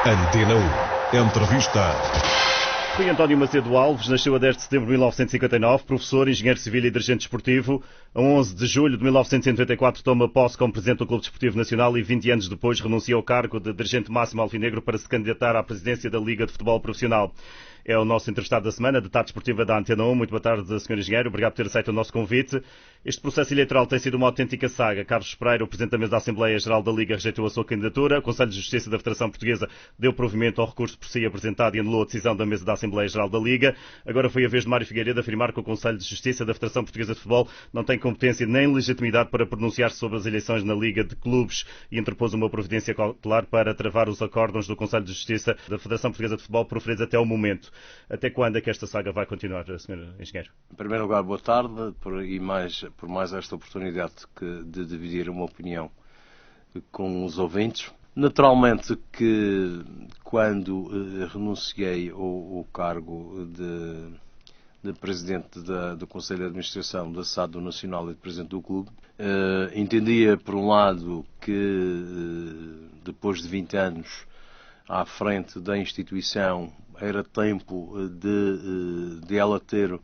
Antena 1. Entrevista. Rui António Macedo Alves nasceu a 10 de setembro de 1959, professor, engenheiro civil e dirigente desportivo. A 11 de julho de 1994 toma posse como presidente do Clube Desportivo Nacional e 20 anos depois renuncia ao cargo de dirigente máximo alvinegro para se candidatar à presidência da Liga de Futebol Profissional. É o nosso entrevistado da semana, de Tarde Desportiva da Antena 1. Muito boa tarde, Sr. Engenheiro. Obrigado por ter aceito o nosso convite. Este processo eleitoral tem sido uma autêntica saga. Carlos Pereira, o Presidente da Mesa da Assembleia Geral da Liga, rejeitou a sua candidatura. O Conselho de Justiça da Federação Portuguesa deu provimento ao recurso por si apresentado e anulou a decisão da Mesa da Assembleia Geral da Liga. Agora foi a vez de Mário Figueiredo afirmar que o Conselho de Justiça da Federação Portuguesa de Futebol não tem competência nem legitimidade para pronunciar-se sobre as eleições na Liga de Clubes e interpôs uma providência cautelar para travar os acórdãos do Conselho de Justiça da Federação Portuguesa de Futebol proferidos até o momento. Até quando é que esta saga vai continuar, Sr. Engenheiro? Em primeiro lugar, boa tarde por mais esta oportunidade de dividir uma opinião com os ouvintes. Naturalmente que quando renunciei ao cargo de Presidente do Conselho de Administração da SAD do Nacional e de Presidente do Clube, entendia, por um lado, que depois de 20 anos à frente da instituição era tempo de ela ter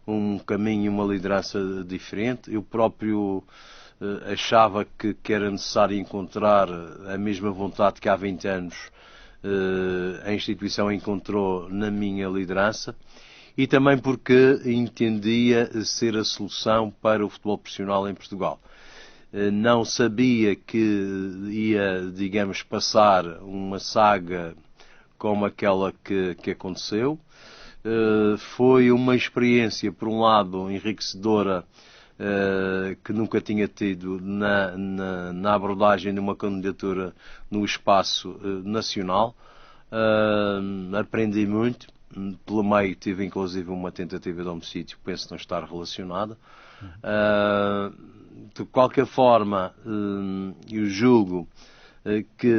um caminho e uma liderança diferente. Eu próprio achava que era necessário encontrar a mesma vontade que há 20 anos a instituição encontrou na minha liderança e também porque entendia ser a solução para o futebol profissional em Portugal. Não sabia que ia, digamos, passar uma saga como aquela que aconteceu. Foi uma experiência, por um lado, enriquecedora, que nunca tinha tido na abordagem de uma candidatura no espaço nacional. Aprendi muito. Pelo meio tive inclusive uma tentativa de homicídio, penso não estar relacionada. De qualquer forma, eu julgo que,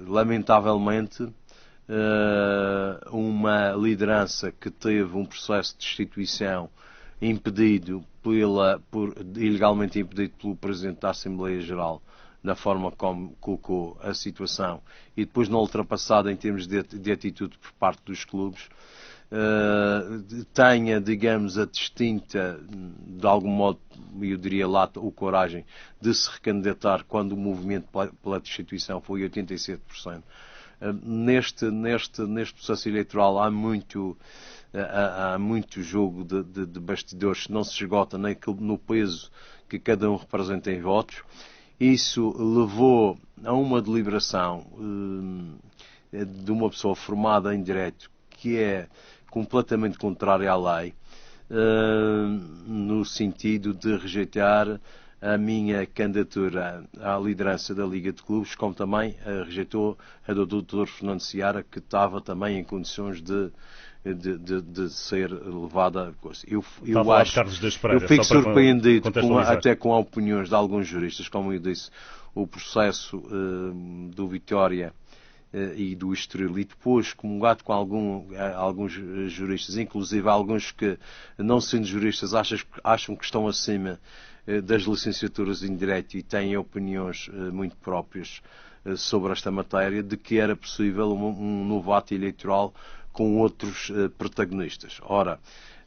lamentavelmente, uma liderança que teve um processo de destituição impedido ilegalmente impedido pelo Presidente da Assembleia Geral, na forma como colocou a situação, e depois não ultrapassada em termos de atitude por parte dos clubes, tenha, digamos, a distinta, de algum modo, eu diria lata ou coragem, de se recandidatar quando o movimento pela destituição foi 87%. Neste processo eleitoral há muito jogo de bastidores que não se esgota nem no peso que cada um representa em votos. Isso levou a uma deliberação de uma pessoa formada em direito que é completamente contrária à lei, no sentido de rejeitar a minha candidatura à liderança da Liga de Clubes, como também rejeitou a do Dr. Fernando Seara, que estava também em condições de ser levada a coisa. Eu fico surpreendido até com opiniões de alguns juristas, como eu disse, o processo do Vitória e do Estoril, e depois comungado com alguns juristas, inclusive alguns que, não sendo juristas, acham que estão acima das licenciaturas em Direito e têm opiniões muito próprias sobre esta matéria, de que era possível um novo ato eleitoral com outros protagonistas. Ora,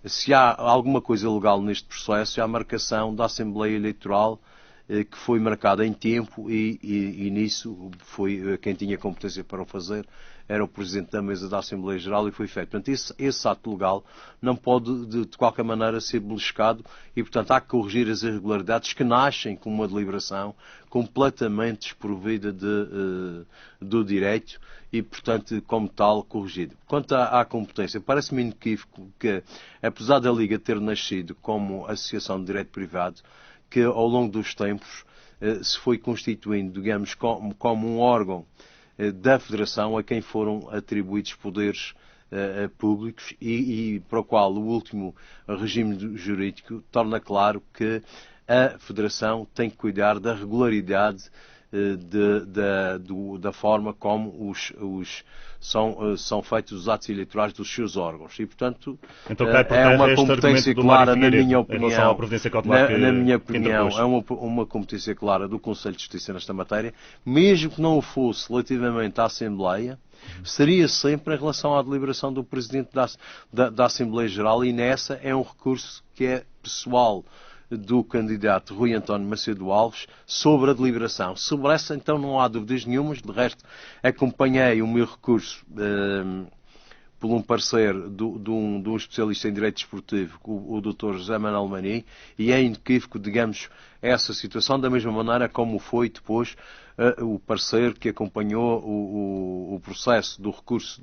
se há alguma coisa ilegal neste processo, é a marcação da Assembleia Eleitoral, que foi marcada em tempo e nisso foi quem tinha competência para o fazer, era o Presidente da Mesa da Assembleia Geral, e foi feito. Portanto, esse ato legal não pode de qualquer maneira ser beliscado e, portanto, há que corrigir as irregularidades que nascem com uma deliberação completamente desprovida do direito e, portanto, como tal, corrigida. Quanto à competência, parece-me inequívoco que, apesar da Liga ter nascido como associação de direito privado, que ao longo dos tempos se foi constituindo, digamos, como um órgão da Federação a quem foram atribuídos poderes públicos e para o qual o último regime jurídico torna claro que a Federação tem que cuidar da regularidade da forma como são feitos os atos eleitorais dos seus órgãos. E, portanto, então, é uma competência clara, na minha opinião, é uma competência clara do Conselho de Justiça nesta matéria, mesmo que não o fosse relativamente à Assembleia, seria sempre em relação à deliberação do Presidente da Assembleia Geral, e nessa é um recurso que é pessoal do candidato Rui António Macedo Alves sobre a deliberação. Sobre essa, então, não há dúvidas nenhumas. De resto, acompanhei o meu recurso por um parecer de um especialista em direito desportivo, o Dr. José Manuel Mani, e é inequívoco, digamos, essa situação, da mesma maneira como foi depois o parecer que acompanhou o processo do recurso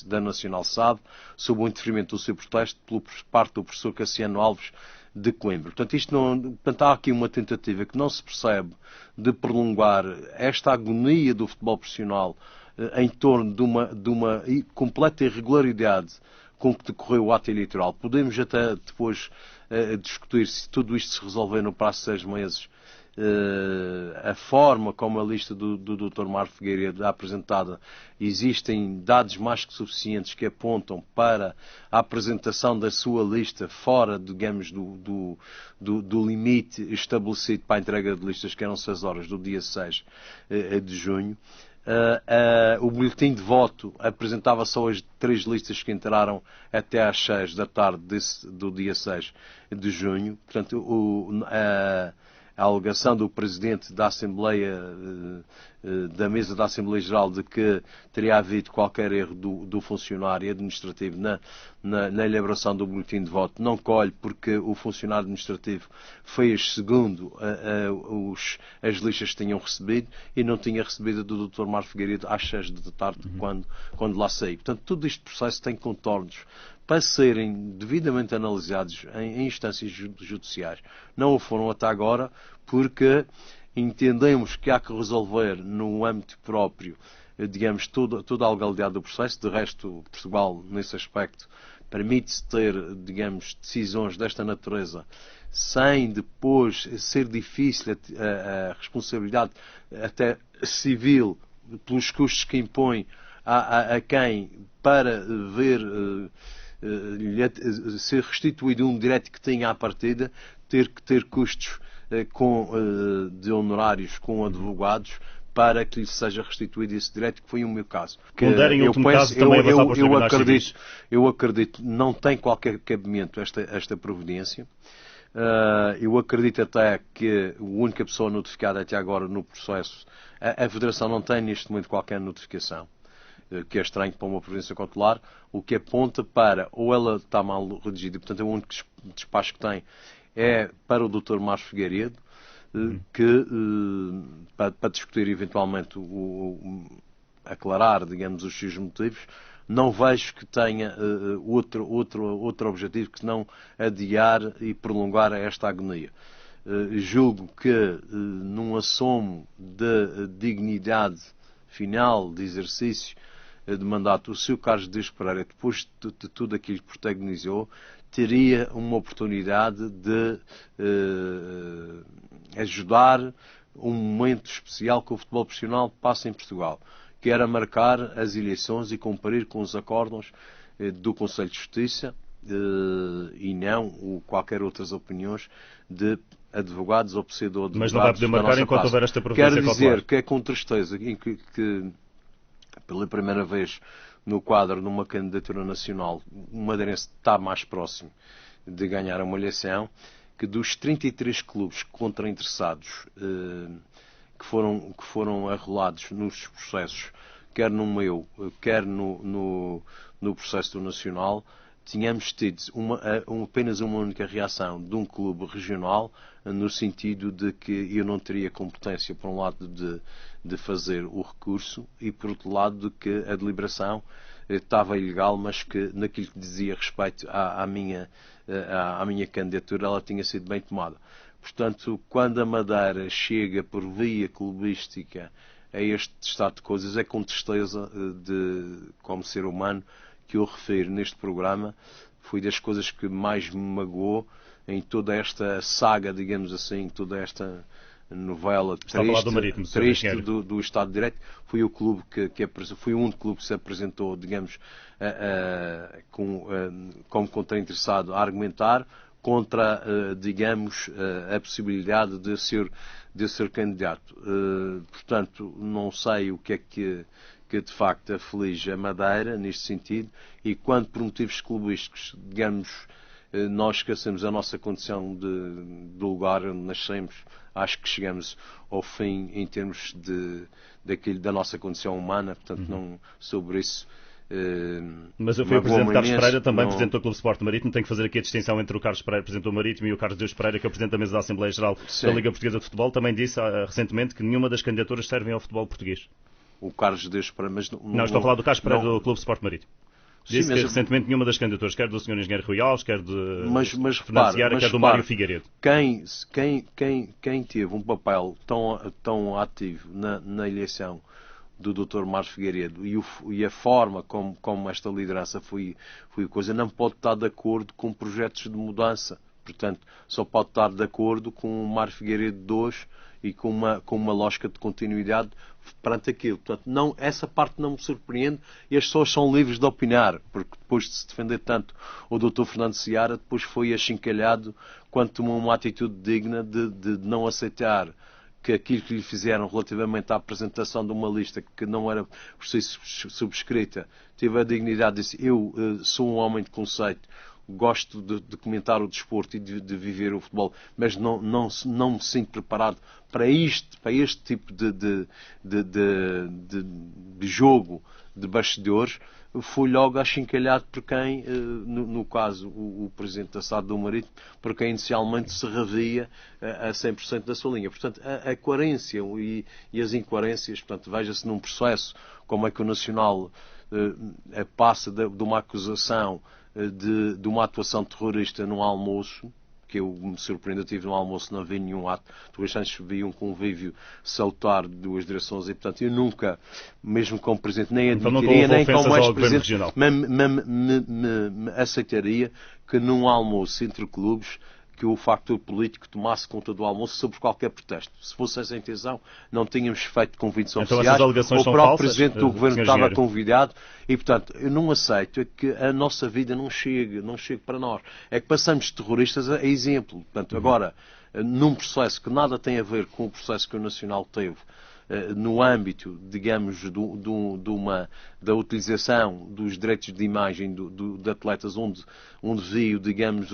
da Nacional SAD sob o interferimento do seu protesto por parte do professor Cassiano Alves de Coimbra. Portanto, há aqui uma tentativa que não se percebe de prolongar esta agonia do futebol profissional em torno de uma completa irregularidade com que decorreu o ato eleitoral. Podemos até depois discutir se tudo isto se resolver no prazo de 6 meses. A forma como a lista do Dr. Mário Figueiredo é apresentada, existem dados mais que suficientes que apontam para a apresentação da sua lista fora, digamos, do limite estabelecido para a entrega de listas, que eram 6 horas do dia 6 de junho. O boletim de voto apresentava só as 3 listas que entraram até às 6 da tarde do dia 6 de junho. Portanto, a alegação do Presidente da Assembleia, da Mesa da Assembleia Geral, de que teria havido qualquer erro do funcionário administrativo na elaboração do boletim de voto, não colhe, porque o funcionário administrativo fez segundo as listas que tinham recebido e não tinha recebido do Dr. Mário Figueiredo às 6 da tarde, quando lá saí. Portanto, todo este processo tem contornos para serem devidamente analisados em instâncias judiciais. Não o foram até agora, porque entendemos que há que resolver no âmbito próprio, digamos, toda a legalidade do processo. De resto, Portugal, nesse aspecto, permite-se ter, digamos, decisões desta natureza sem depois ser difícil a responsabilidade até civil pelos custos que impõe a quem para ver ser restituído um direito que tinha à partida, ter que ter custos de honorários com advogados para que lhe seja restituído esse direito, que foi o meu caso. Eu acredito não tem qualquer cabimento esta providência. Eu acredito até que a única pessoa notificada até agora no processo, a Federação não tem neste momento qualquer notificação, que é estranho para uma providência cautelar, o que aponta para, ou ela está mal redigida, e portanto o único despacho que tem é para o Dr. Mário Figueiredo, para discutir eventualmente, aclarar, digamos, os seus motivos. Não vejo que tenha outro objetivo que não adiar e prolongar esta agonia. Julgo que num assomo de dignidade final de exercício de mandato, o Sr. Carlos Dias Pereira, depois de tudo aquilo que protagonizou, teria uma oportunidade de ajudar um momento especial que o futebol profissional passa em Portugal, que era marcar as eleições e cumprir com os acórdãos do Conselho de Justiça e não qualquer outras opiniões de advogados ou pseudo-advogados. Mas não vai poder marcar enquanto houver esta providência cautelar. Quero dizer que é com tristeza que pela primeira vez no quadro de uma candidatura nacional, o madeirense está mais próximo de ganhar uma eleição, que dos 33 clubes interessados que foram arrolados nos processos, quer no meu, quer no processo do Nacional, tínhamos tido apenas uma única reação de um clube regional, no sentido de que eu não teria competência, por um lado, de fazer o recurso e, por outro lado, de que a deliberação estava ilegal, mas que naquilo que dizia respeito à minha candidatura, ela tinha sido bem tomada. Portanto, quando a Madeira chega por via clubística a este estado de coisas, é com tristeza, como ser humano, que eu refiro neste programa. Foi das coisas que mais me magoou em toda esta saga, digamos assim, toda esta novela triste do Estado de Direito, foi o clube foi um clube que se apresentou, digamos, como contrainteressado a argumentar contra, digamos, a possibilidade de ser candidato. Portanto, não sei o que é que de facto aflige a Madeira neste sentido, e quando por motivos clubísticos, digamos, nós esquecemos a nossa condição do lugar onde nascemos, acho que chegamos ao fim em termos da nossa condição humana, portanto não sobre isso. Mas eu fui o Presidente Carlos Pereira, também Presidente do Clube Sport Marítimo. Tenho que fazer aqui a distinção entre o Carlos Pereira, Presidente do Marítimo, e o Carlos Deus Pereira, que é o Presidente da Mesa da Assembleia Geral da Liga Portuguesa de Futebol. Também disse recentemente que nenhuma das candidaturas servem ao futebol português. O Carlos Deus Pereira, mas não estou a falar do Carlos Pereira do Clube Sport Marítimo. Disse que recentemente nenhuma das candidaturas, quer do Sr. Engenheiro Rui Alves, quer de Fernando Seara, quer do Mário Figueiredo. Quem teve um papel tão ativo na eleição do Dr. Mário Figueiredo e a forma como esta liderança foi coisa, não pode estar de acordo com projetos de mudança. Portanto, só pode estar de acordo com o Mário Figueiredo de hoje e com uma lógica de continuidade perante aquilo. Portanto, essa parte não me surpreende, e as pessoas são livres de opinar, porque depois de se defender tanto o Dr. Fernando Seara, depois foi achincalhado quando tomou uma atitude digna de não aceitar que aquilo que lhe fizeram relativamente à apresentação de uma lista que não era por si subscrita, teve a dignidade de dizer: eu sou um homem de conceito, gosto de comentar o desporto e de viver o futebol, mas não me sinto preparado para este tipo de jogo de bastidores. Foi logo achincalhado por quem, no caso, o Presidente da SAD do Marítimo, por quem inicialmente se revia a 100% da sua linha. Portanto, a coerência e as incoerências, portanto, veja-se num processo como é que o Nacional passa de uma acusação de uma atuação terrorista num almoço, que eu me surpreendo, eu tive no almoço, não vi nenhum ato, depois antes vi um convívio salutar de duas direções, e portanto eu nunca, mesmo como Presidente, nem admitiria, nem como ex-Presidente, me aceitaria que num almoço entre clubes que o factor político tomasse conta do almoço sobre qualquer protesto. Se fosse essa a intenção, não tínhamos feito convites oficiais. O próprio Presidente do Governo estava convidado e, portanto, eu não aceito que a nossa vida não chegue para nós. É que passamos de terroristas a exemplo. Portanto, agora, num processo que nada tem a ver com o processo que o Nacional teve, no âmbito, digamos, da utilização dos direitos de imagem de atletas, onde viu, digamos,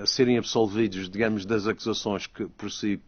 serem absolvidos, digamos, das acusações que por si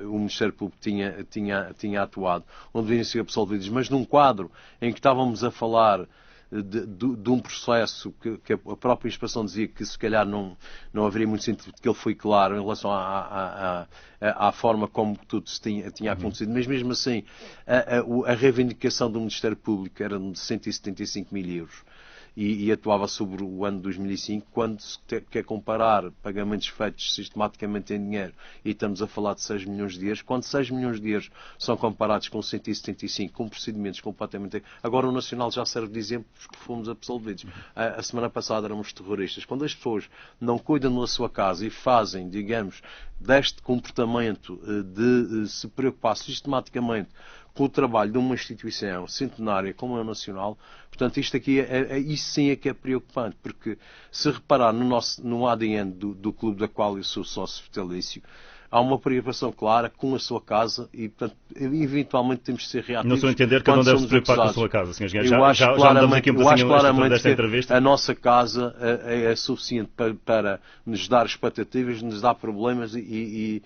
o Ministério Público tinha atuado, onde deviam ser absolvidos, mas num quadro em que estávamos a falar de um processo que a própria inspeção dizia que se calhar não haveria muito sentido, que ele foi claro em relação à forma como tudo tinha acontecido, mas mesmo assim a reivindicação do Ministério Público era de 175 mil euros. E atuava sobre o ano de 2005, quando se quer comparar pagamentos feitos sistematicamente em dinheiro, e estamos a falar de 6 milhões de euros, quando 6 milhões de euros são comparados com 175, com procedimentos completamente... Agora o Nacional já serve de exemplo porque fomos absolvidos. A semana passada éramos terroristas. Quando as pessoas não cuidam da sua casa e fazem, digamos, deste comportamento de se preocupar sistematicamente com o trabalho de uma instituição centenária como é o Nacional, portanto, isto aqui isso sim é que é preocupante, porque se reparar no ADN do clube da qual eu sou sócio vitalício, há uma preocupação clara com a sua casa e, portanto, eventualmente temos de ser reativos. Não estou a entender que não deve se preocupar com a sua casa, Sr. Engenheiro. Eu acho claramente desta entrevista. A nossa casa é suficiente para nos dar expectativas, nos dar problemas e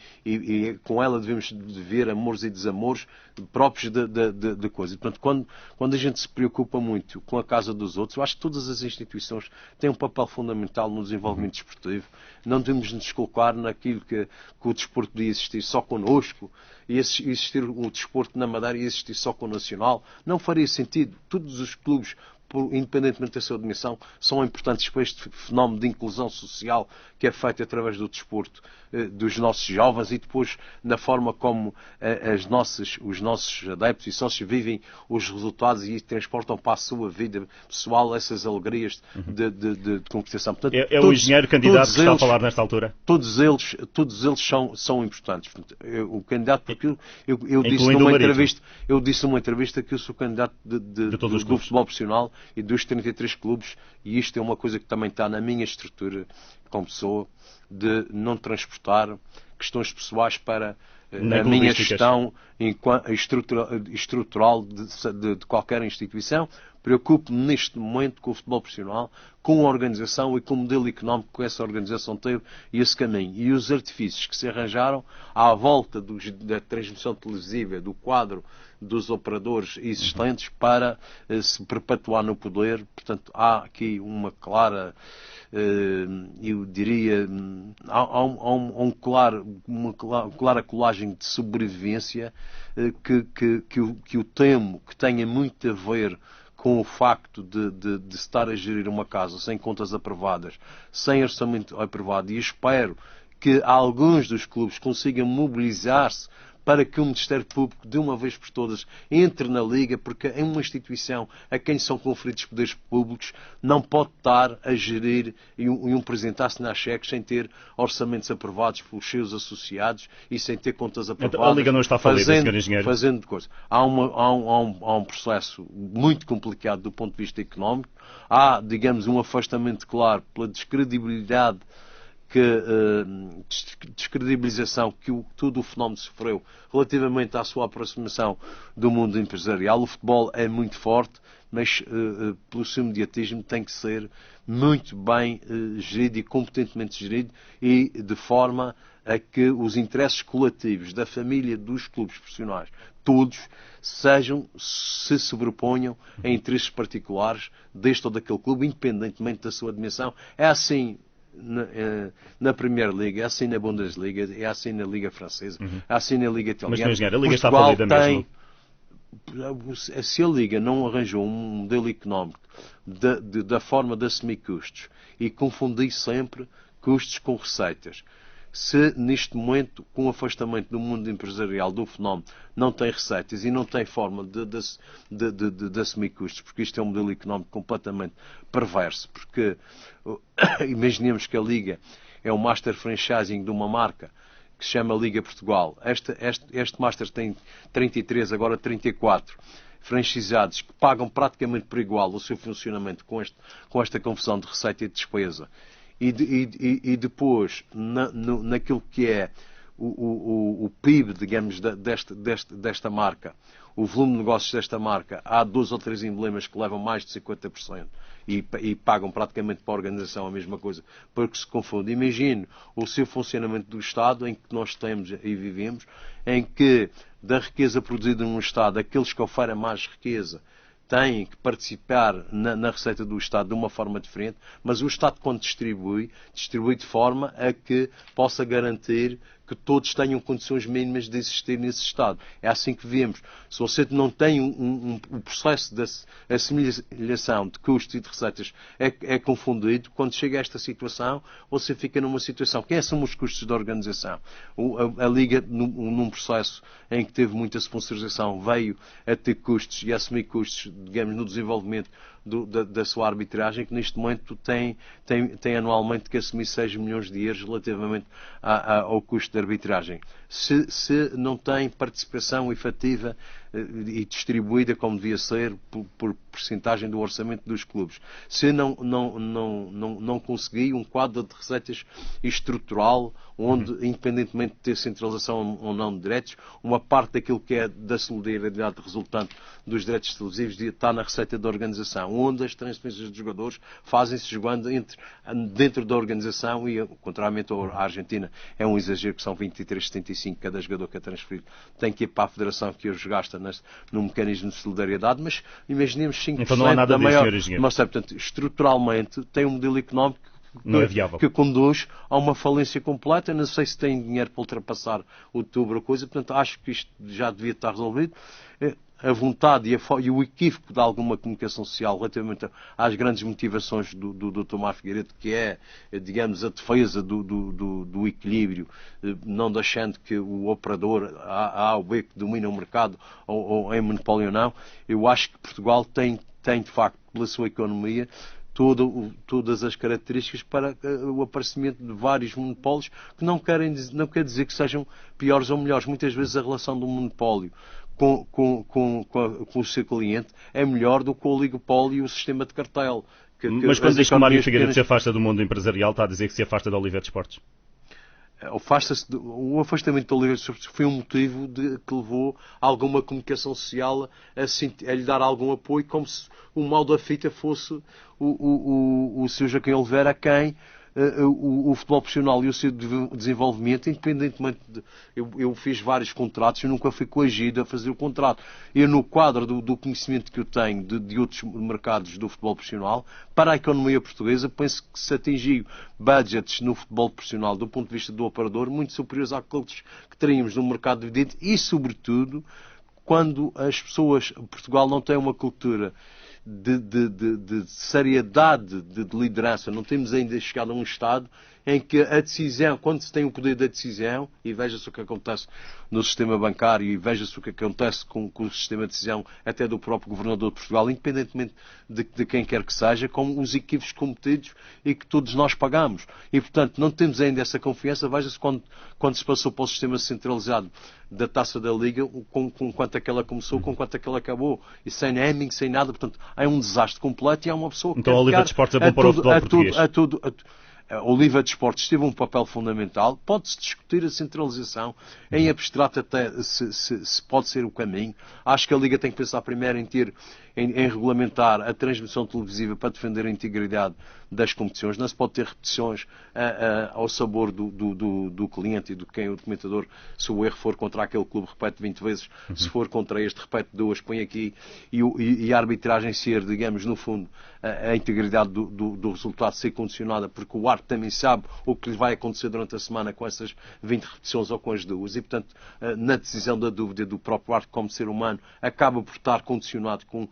com ela devemos ver amores e desamores próprios de coisa. Portanto, quando a gente se preocupa muito com a casa dos outros, eu acho que todas as instituições têm um papel fundamental no desenvolvimento desportivo. Não devemos nos colocar naquilo que o desporto podia existir só connosco, e existir o desporto na Madeira e existir só com o Nacional. Não faria sentido. Todos os clubes independentemente da sua dimensão, são importantes para este fenómeno de inclusão social que é feito através do desporto dos nossos jovens e depois na forma como os nossos adeptos e sócios vivem os resultados e transportam para a sua vida pessoal essas alegrias de competição. Portanto, é o engenheiro candidato que está a falar nesta altura? Todos eles são importantes. O candidato, porque eu disse numa entrevista que eu sou candidato do futebol profissional e dos 33 clubes, e isto é uma coisa que também está na minha estrutura como pessoa, de não transportar questões pessoais para a minha gestão estrutural de qualquer instituição. Preocupo-me neste momento com o futebol profissional, com a organização e com o modelo económico que essa organização teve e esse caminho. E os artifícios que se arranjaram à volta da transmissão televisiva, do quadro dos operadores existentes para se perpetuar no poder. Portanto, há aqui uma clara, eu diria, uma clara colagem de sobrevivência que eu temo que tenha muito a ver com o facto de estar a gerir uma casa sem contas aprovadas, sem orçamento aprovado, e espero que alguns dos clubes consigam mobilizar-se para que o Ministério Público, de uma vez por todas, entre na Liga, porque é uma instituição a quem são conferidos poderes públicos, não pode estar a gerir e um presidente a assinar cheques sem ter orçamentos aprovados pelos seus associados e sem ter contas aprovadas. Então, a Liga não está falida, Sr. Engenheiro. Fazendo coisa. Há um processo muito complicado do ponto de vista económico. Há, digamos, um afastamento claro pela descredibilidade descredibilização que todo o fenómeno sofreu relativamente à sua aproximação do mundo empresarial. O futebol é muito forte, mas pelo seu mediatismo tem que ser muito bem gerido e competentemente gerido e de forma a que os interesses coletivos da família dos clubes profissionais, todos, se sobreponham a interesses particulares deste ou daquele clube, independentemente da sua dimensão. É assim na Premier League, é assim na Bundesliga, é assim na Liga Francesa, é assim na Liga Italiana. Mas, a Liga está falida mesmo. Se a Liga não arranjou um modelo económico da forma de assumir custos e confundir sempre custos com receitas, se neste momento, com o afastamento do mundo empresarial do fenómeno, não tem receitas e não tem forma de assumir custos, porque isto é um modelo económico completamente perverso, porque imaginemos que a Liga é o master franchising de uma marca que se chama Liga Portugal. Este master tem 33, agora 34 franchisados que pagam praticamente por igual o seu funcionamento com esta confusão de receita e de despesa. E depois, naquilo que é o PIB, digamos, desta marca, o volume de negócios desta marca, há 2 ou 3 emblemas que levam mais de 50% e pagam praticamente para a organização a mesma coisa, porque se confunde. Imagine o seu funcionamento do Estado, em que nós temos e vivemos, em que da riqueza produzida num Estado, aqueles que oferem mais riqueza têm que participar na receita do Estado de uma forma diferente, mas o Estado, quando distribui de forma a que possa garantir que todos tenham condições mínimas de existir nesse Estado. É assim que vemos. Se você não tem um processo de assimilação de custos e de receitas é confundido, quando chega a esta situação, você fica numa situação. Quem são os custos da organização? A Liga, num processo em que teve muita sponsorização, veio a ter custos e a assumir custos, digamos, no desenvolvimento da sua arbitragem, que neste momento tem anualmente que assumir 6 milhões de euros relativamente ao custo de arbitragem. Se não tem participação efetiva e distribuída como devia ser por percentagem do orçamento dos clubes, se não conseguir um quadro de receitas estrutural onde, independentemente de ter centralização ou não de direitos, uma parte daquilo que é da solidariedade resultante dos direitos televisivos está na receita da organização, onde as transferências dos jogadores fazem-se jogando dentro da organização e, contrariamente à Argentina, é um exagero que são 23,75 cada jogador que é transferido. Tem que ir para a Federação que os gasta no mecanismo de solidariedade, mas imaginemos 5% então não há nada da maior... Disso, Mas, portanto, estruturalmente tem um modelo económico não é viável, que conduz a uma falência completa. Não sei se tem dinheiro para ultrapassar outubro a coisa, portanto acho que isto já devia estar resolvido. A vontade e o equívoco de alguma comunicação social relativamente às grandes motivações do Dr. Mário Figueiredo, que é, digamos, a defesa do equilíbrio, não deixando que o operador A ou B que domina o mercado ou em monopólio ou não. Eu acho que Portugal tem de facto, pela sua economia, todas as características para o aparecimento de vários monopólios que não quer dizer que sejam piores ou melhores. Muitas vezes a relação do monopólio com o seu cliente é melhor do que o oligopólio e o sistema de cartel. Mas quando diz que o Mário Figueiredo se afasta do mundo empresarial, está a dizer que se afasta da Oliveira Esportes? O afastamento da Oliveira Esportes foi um motivo que levou a alguma comunicação social a lhe dar algum apoio, como se o mal da fita fosse o Sr. Joaquim Oliveira, a quem o futebol profissional e o seu desenvolvimento, independentemente de... Eu fiz vários contratos e nunca fui coagido a fazer o contrato. Eu, no quadro do conhecimento que eu tenho de outros mercados do futebol profissional, para a economia portuguesa, penso que se atingiu budgets no futebol profissional, do ponto de vista do operador, muito superiores àqueles que teríamos no mercado dividendo e, sobretudo, quando as pessoas... Portugal não tem uma cultura de seriedade de liderança. Não temos ainda chegado a um estado em que a decisão, quando se tem o poder da decisão, e veja-se o que acontece no sistema bancário e veja-se o que acontece com o sistema de decisão até do próprio Governador de Portugal, independentemente de quem quer que seja, com os equívocos cometidos e que todos nós pagamos. E, portanto, não temos ainda essa confiança. Veja-se quando se passou para o sistema centralizado da Taça da Liga, com quanto é que ela começou, com quanto é que ela acabou. E sem naming, sem nada. Portanto, há um desastre completo e há uma pessoa que então a Oliveira Esportes é bom para o futebol português. A Oliveira de Esportes teve um papel fundamental. Pode-se discutir a centralização. Em abstrato até se pode ser o caminho. Acho que a Liga tem que pensar primeiro em regulamentar a transmissão televisiva para defender a integridade das competições. Não se pode ter repetições ao sabor do cliente e do quem o comentador, se o erro for contra aquele clube, repete 20 vezes. Se for contra este, repete 2, põe aqui. E a arbitragem ser, digamos, no fundo, a integridade do resultado ser condicionada, porque o árbitro também sabe o que lhe vai acontecer durante a semana com essas 20 repetições ou com as duas. E, portanto, na decisão da dúvida do próprio árbitro como ser humano, acaba por estar condicionado com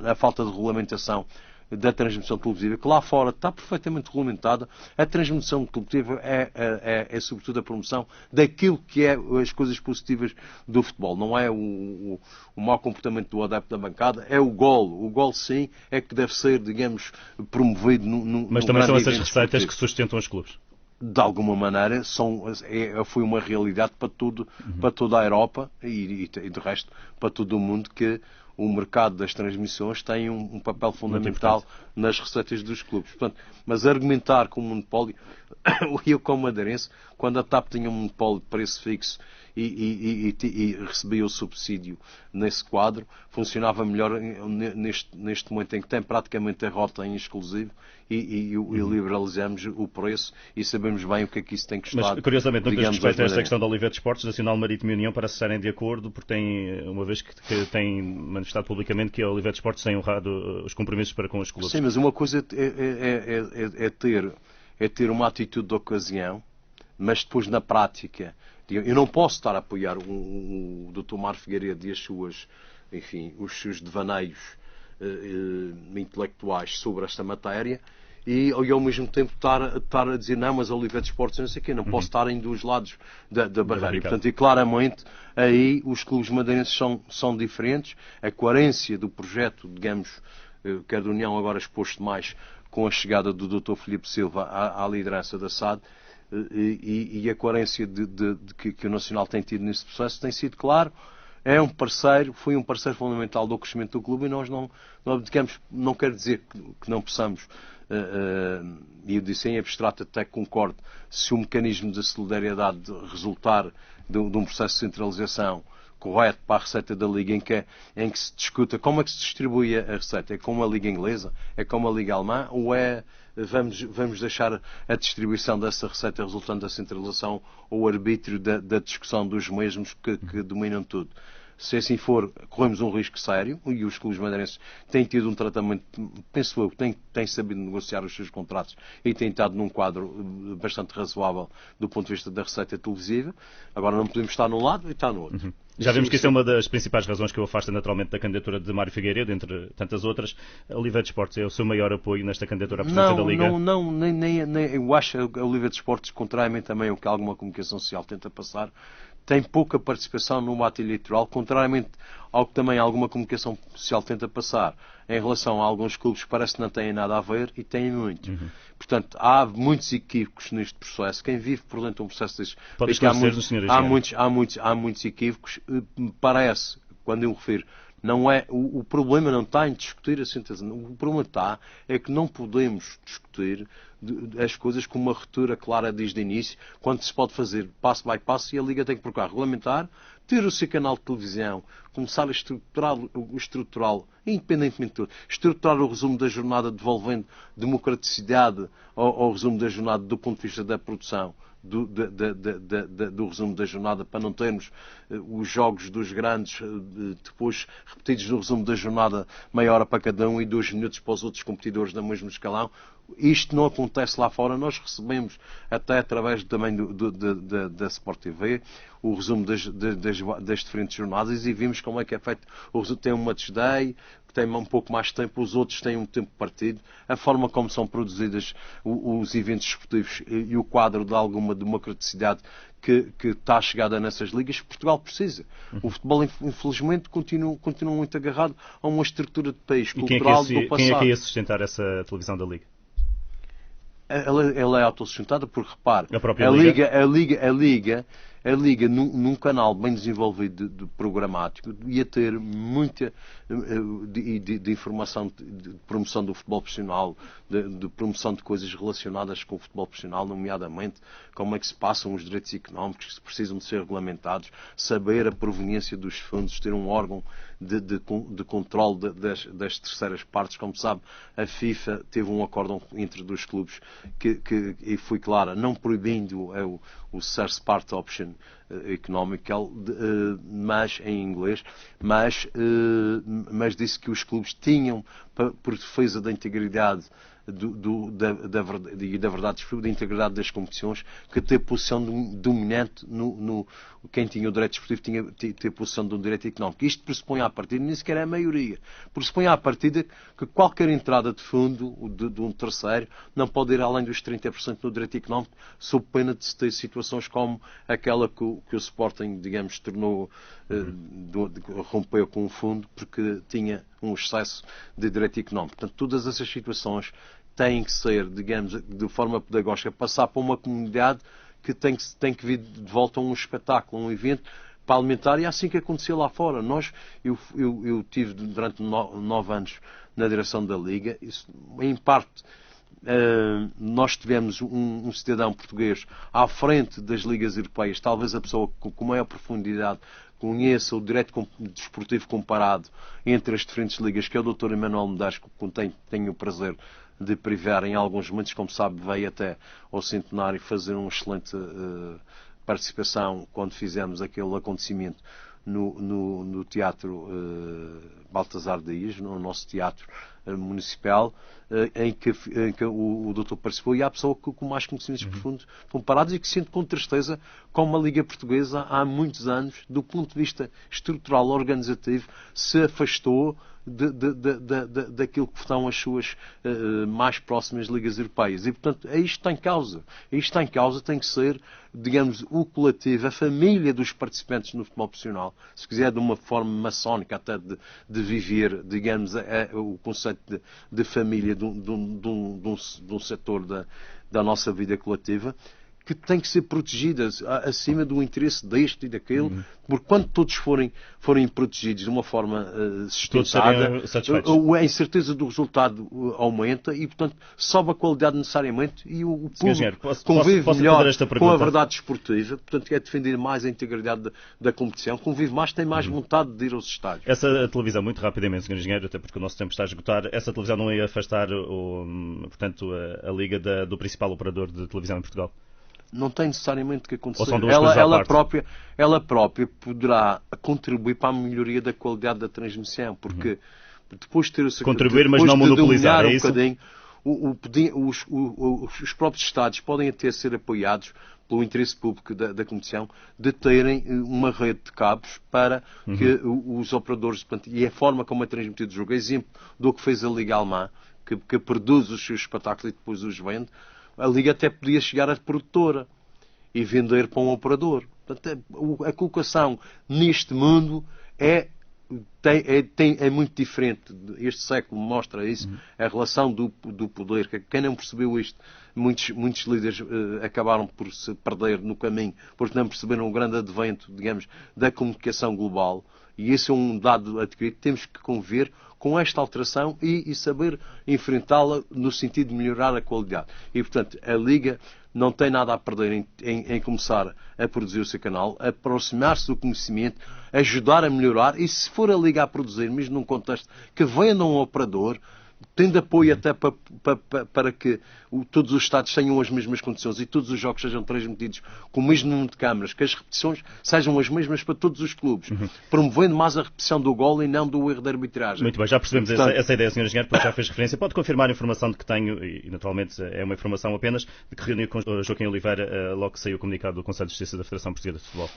a falta de regulamentação da transmissão televisiva, que lá fora está perfeitamente regulamentada. A transmissão televisiva é sobretudo a promoção daquilo que é as coisas positivas do futebol. Não é o mau comportamento do adepto da bancada, é o golo. O golo, sim, é que deve ser, digamos, promovido Mas também são essas receitas que sustentam os clubes. De alguma maneira, foi uma realidade para toda a Europa e de resto, para todo o mundo, que o mercado das transmissões tem um papel fundamental nas receitas dos clubes. Portanto, mas argumentar com o monopólio, eu como madeirense, quando a TAP tinha um monopólio de preço fixo e recebia o subsídio nesse quadro, funcionava melhor neste momento em que tem praticamente a rota em exclusivo e liberalizamos o preço e sabemos bem o que é que isso tem custado. Mas, curiosamente, no que diz respeito a esta questão da Oliveira de Esportes, Nacional Marítimo e União parece estarem de acordo, porque tem, uma vez que tem manifestado publicamente que a Oliveira de Esportes tem honrado os compromissos para com os clubes. Sim, mas uma coisa é ter uma atitude de ocasião, mas depois na prática, eu não posso estar a apoiar o Dr. Mário Figueiredo e os seus devaneios intelectuais sobre esta matéria e ao mesmo tempo estar a dizer não, mas a Oliveira de Esportes não sei o quê, não posso estar em dois lados da barreira. Portanto, e claramente aí os clubes madeirenses são diferentes, a coerência do projeto, digamos, quer da União agora exposto mais com a chegada do Dr. Filipe Silva à liderança da SAD, e a coerência que o Nacional tem tido nesse processo tem sido claro. Foi um parceiro fundamental do crescimento do clube e nós não quer dizer que não possamos, e eu disse em abstrato, até concordo, se o mecanismo de solidariedade resultar de um processo de centralização correto para a receita da Liga, em que se discuta como é que se distribui a receita. É como a Liga Inglesa? É como a Liga Alemã? Ou vamos deixar a distribuição dessa receita resultante da centralização ou arbítrio da discussão dos mesmos que dominam tudo? Se assim for, corremos um risco sério, e os clubes madeirenses têm tido um tratamento, penso eu, têm sabido negociar os seus contratos e têm estado num quadro bastante razoável do ponto de vista da receita televisiva. Agora não podemos estar num lado e estar no outro. Já vimos que isso é uma das principais razões que o afasta naturalmente da candidatura de Mário Figueiredo, entre tantas outras. A Oliveira de Esportes é o seu maior apoio nesta candidatura à presidência da Liga? Nem eu acho que a Oliveira de Esportes, contrariamente também ao que alguma comunicação social tenta passar, tem pouca participação no ato eleitoral, contrariamente ao que também alguma comunicação social tenta passar em relação a alguns clubes que parece que não têm nada a ver e têm muito. Portanto, há muitos equívocos neste processo. Quem vive por dentro de um processo destes... Pode esclarecer-nos, Sr. Há muitos equívocos. Me parece, quando eu me refiro, não é, o problema não está em discutir a sentença. O problema está é que não podemos discutir as coisas com uma ruptura clara desde o início, quando se pode fazer passo by passo, e a Liga tem que procurar regulamentar, ter o seu canal de televisão, começar a estruturá-lo, independentemente de tudo, estruturar o resumo da jornada devolvendo democraticidade ao resumo da jornada do ponto de vista da produção, do resumo da jornada, para não termos os jogos dos grandes depois repetidos no resumo da jornada, meia hora para cada um e 2 minutos para os outros competidores no mesmo escalão. Isto não acontece lá fora. Nós recebemos, até através também da Sport TV, o resumo das diferentes jornadas e vimos como é que é feito. O resumo tem um match day, que tem um pouco mais tempo, os outros têm um tempo partido. A forma como são produzidos os eventos esportivos e o quadro de alguma democraticidade que está chegada nessas ligas, Portugal precisa. O futebol, infelizmente, continua muito agarrado a uma estrutura de país cultural do passado. Quem é que ia sustentar essa televisão da Liga? Ela é autossustentada porque, repare, a Liga num canal bem desenvolvido de programático, ia ter muita de informação de promoção do futebol profissional, de promoção de coisas relacionadas com o futebol profissional, nomeadamente como é que se passam os direitos económicos que precisam de ser regulamentados, saber a proveniência dos fundos, ter um órgão de controle das terceiras partes. Como sabe, a FIFA teve um acórdão entre dois clubes e foi clara, não proibindo o First Part Option Economical, mas em inglês, mas disse que os clubes tinham, por defesa da integridade da verdade, da integridade das competições, que ter posição dominante quem tinha o direito esportivo tinha ter posição de um direito económico. Isto pressupõe à partida, nem sequer é a maioria, pressupõe à partida que qualquer entrada de fundo de um terceiro não pode ir além dos 30% no direito económico, sob pena de se ter situações como aquela que o Sporting, digamos, tornou, rompeu com o fundo porque tinha um excesso de direito económico. Portanto, todas essas situações têm que ser, digamos, de forma pedagógica, passar para uma comunidade que tem que vir de volta a um espetáculo, um evento parlamentar, e é assim que aconteceu lá fora. Eu tive durante 9 anos na direção da Liga, isso, em parte, nós tivemos um cidadão português à frente das ligas europeias, talvez a pessoa com maior profundidade conheça o direito desportivo comparado entre as diferentes ligas, que é o Dr. Emanuel Medeiros, com quem tenho o prazer de privar em alguns momentos. Como sabe, veio até ao centenário fazer uma excelente participação quando fizemos aquele acontecimento no Teatro Baltasar Dias, no nosso teatro municipal, em que o doutor participou, e há a pessoa com mais conhecimentos profundos comparados, e que sente com tristeza como a Liga Portuguesa há muitos anos, do ponto de vista estrutural, organizativo, se afastou daquilo que estão as suas mais próximas ligas europeias. E, portanto, é isto que está em causa. Isto está em causa, tem que ser, digamos, o coletivo, a família dos participantes no futebol profissional, se quiser de uma forma maçónica até de viver, digamos, o conceito de família de um setor da nossa vida coletiva, que tem que ser protegidas acima do interesse deste e daquele, porque quando todos forem protegidos de uma forma sustentada, a incerteza do resultado aumenta e, portanto, sobe a qualidade necessariamente, e o público convive melhor com a verdade esportiva, portanto, é defender mais a integridade da competição, convive mais, tem mais vontade de ir aos estádios. Essa televisão, muito rapidamente, Sr. Engenheiro, até porque o nosso tempo está a esgotar, essa televisão não ia afastar portanto, a Liga do principal operador de televisão em Portugal? Não tem necessariamente que acontecer. Ou são duas coisas à parte? Ela própria poderá contribuir para a melhoria da qualidade da transmissão, porque depois de ter o contribuir, mas não monopolizar, é isso? Os próprios Estados podem até ser apoiados pelo interesse público da Comissão de terem uma rede de cabos para que os operadores, e a forma como é transmitido o jogo, exemplo do que fez a Liga Alemã, que produz os seus espetáculos e depois os vende, a Liga até podia chegar à produtora e vender para um operador. Portanto, a colocação neste mundo é muito diferente. Este século mostra isso, a relação do poder. Quem não percebeu isto, muitos líderes acabaram por se perder no caminho, porque não perceberam o grande advento, digamos, da comunicação global. E esse é um dado adquirido. Temos que conviver com esta alteração e saber enfrentá-la no sentido de melhorar a qualidade. E, portanto, a Liga não tem nada a perder em começar a produzir o seu canal, aproximar-se do conhecimento, ajudar a melhorar, e se for a Liga a produzir, mesmo num contexto que venda um operador, tendo apoio até para que todos os Estados tenham as mesmas condições e todos os jogos sejam transmitidos com o mesmo número de câmaras, que as repetições sejam as mesmas para todos os clubes, promovendo mais a repetição do gol e não do erro de arbitragem. Muito bem, já percebemos essa ideia, Sr. Engenheiro, porque já fez referência. Pode confirmar a informação de que tenho, e naturalmente é uma informação apenas, de que reuniu com Joaquim Oliveira logo que saiu o comunicado do Conselho de Justiça da Federação Portuguesa de Futebol?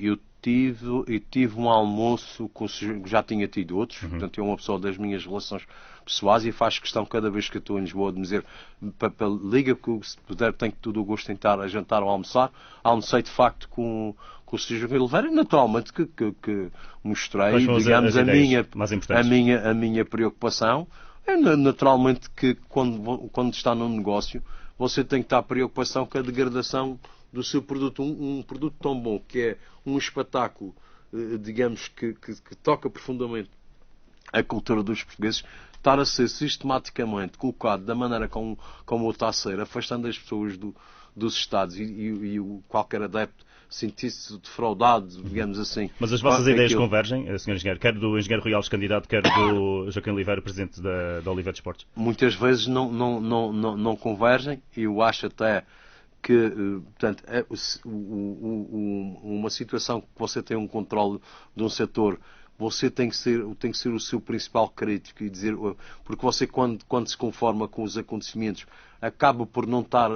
Eu tive um almoço, já tinha tido outros, portanto é uma pessoa das minhas relações pessoais e faz questão cada vez que eu estou em Lisboa de me dizer liga que se puder tenho todo o gosto de tentar a jantar ou a almoçar. Almocei de facto com o Sr. Joaquim Oliveira, naturalmente que mostrei, digamos, a minha preocupação. É naturalmente que quando está num negócio você tem que estar a preocupação com a degradação do seu produto, um produto tão bom que é um espetáculo, digamos, que toca profundamente a cultura dos portugueses, estar a ser sistematicamente colocado da maneira como o está a ser, afastando as pessoas dos Estados e qualquer adepto sentir-se defraudado, digamos assim. Mas as vossas ideias convergem, Sr. Engenheiro, quer do Engenheiro Rui Alves, candidato, quer do Joaquim Oliveira, presidente da Oliveira Desportos? Muitas vezes não convergem, e eu acho até que, portanto, uma situação que você tem um controle de um setor, você tem que ser o seu principal crítico e dizer, porque você quando se conforma com os acontecimentos acaba por não estar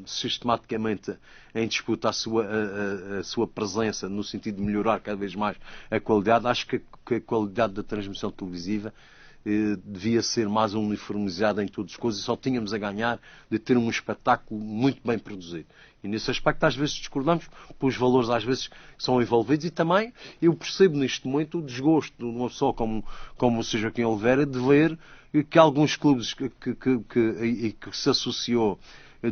sistematicamente em disputa a sua presença no sentido de melhorar cada vez mais a qualidade. Acho que a qualidade da transmissão televisiva devia ser mais uniformizada em todas as coisas, só tínhamos a ganhar de ter um espetáculo muito bem produzido. E nesse aspecto às vezes discordamos, pelos valores às vezes que são envolvidos, e também eu percebo neste momento o desgosto de uma pessoa como o Sr. Joaquim Oliveira de ver que alguns clubes que se associou,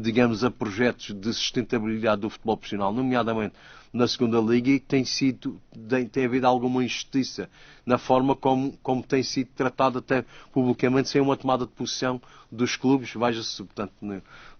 digamos, a projetos de sustentabilidade do futebol profissional, nomeadamente na segunda liga, e tem havido alguma injustiça na forma como tem sido tratado até publicamente, sem uma tomada de posição dos clubes. Veja-se, portanto,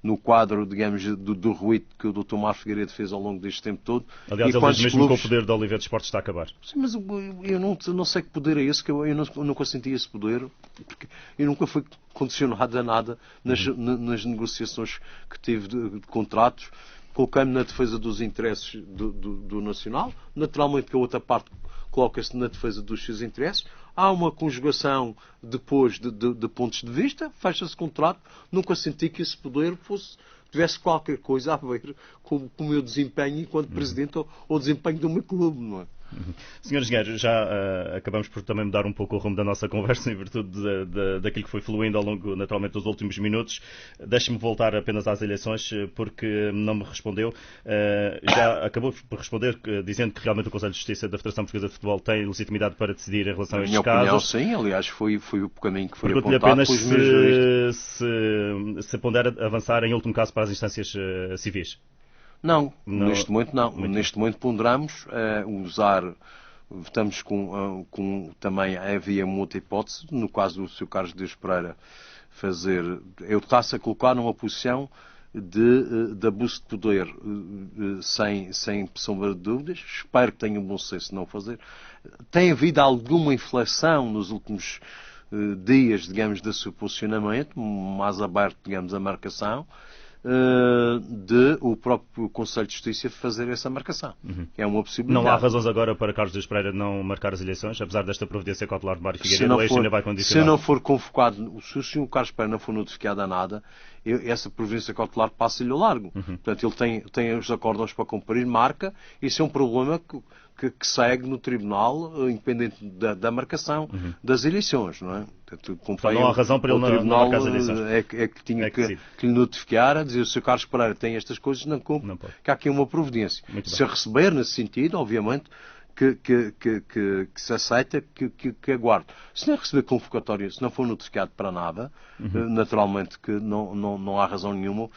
no quadro, digamos, do ruído que o Dr. Mário Figueiredo fez ao longo deste tempo todo. Aliás, ele diz mesmo que o poder da Oliveira Desportos está a acabar. Sim, mas eu não sei que poder é esse, que eu nunca senti esse poder, porque eu nunca fui condicionado a nada nas negociações que tive de contratos. Coloquei-me na defesa dos interesses do Nacional. Naturalmente que a outra parte coloca-se na defesa dos seus interesses. Há uma conjugação depois de pontos de vista, fecha-se contrato. Nunca senti que esse poder tivesse qualquer coisa a ver com o meu desempenho enquanto presidente ou o desempenho do meu clube, não é? Sr. Engenheiro, já acabamos por também mudar um pouco o rumo da nossa conversa em virtude daquilo que foi fluindo ao longo, naturalmente, dos últimos minutos. Deixe-me voltar apenas às eleições, porque não me respondeu. Já acabou por responder dizendo que realmente o Conselho de Justiça da Federação Portuguesa de Futebol tem legitimidade para decidir em relação a estes casos. Sim, aliás, foi o caminho que foi Pergunto-lhe apontado apenas pelos meus juristas. se pondera avançar em último caso para as instâncias civis. Não, neste momento não. Neste momento ponderamos estamos também havia uma outra hipótese, no caso do Sr. Carlos Deus Pereira eu está-se a colocar numa posição de abuso de poder sem sombra de dúvidas. Espero que tenha um bom senso de não fazer. Tem havido alguma inflexão nos últimos dias, digamos, do seu posicionamento, mais aberto, digamos, a marcação. de o próprio Conselho de Justiça fazer essa marcação. É uma possibilidade. Não há razões agora para Carlos Dias Pereira não marcar as eleições, apesar desta providência cautelar de Mário Figueiredo, ou ainda vai condicionar? Se não for convocado, se o Sr. Carlos Pereira não for notificado a nada, essa providência cautelar passa-lhe ao largo. Portanto, ele tem os acórdãos para cumprir, marca, isso é um problema que segue no Tribunal, independente da marcação das eleições, não é? Portanto, não há razão para ele não marcar as eleições. É que tinha que lhe notificar, a dizer: o Sr. Carlos Pereira tem estas coisas, não cumpre, que há aqui uma providência. Se receber nesse sentido, obviamente, que se aceita, que aguarde. Se não receber convocatória, se não for notificado para nada, naturalmente que não há razão nenhuma.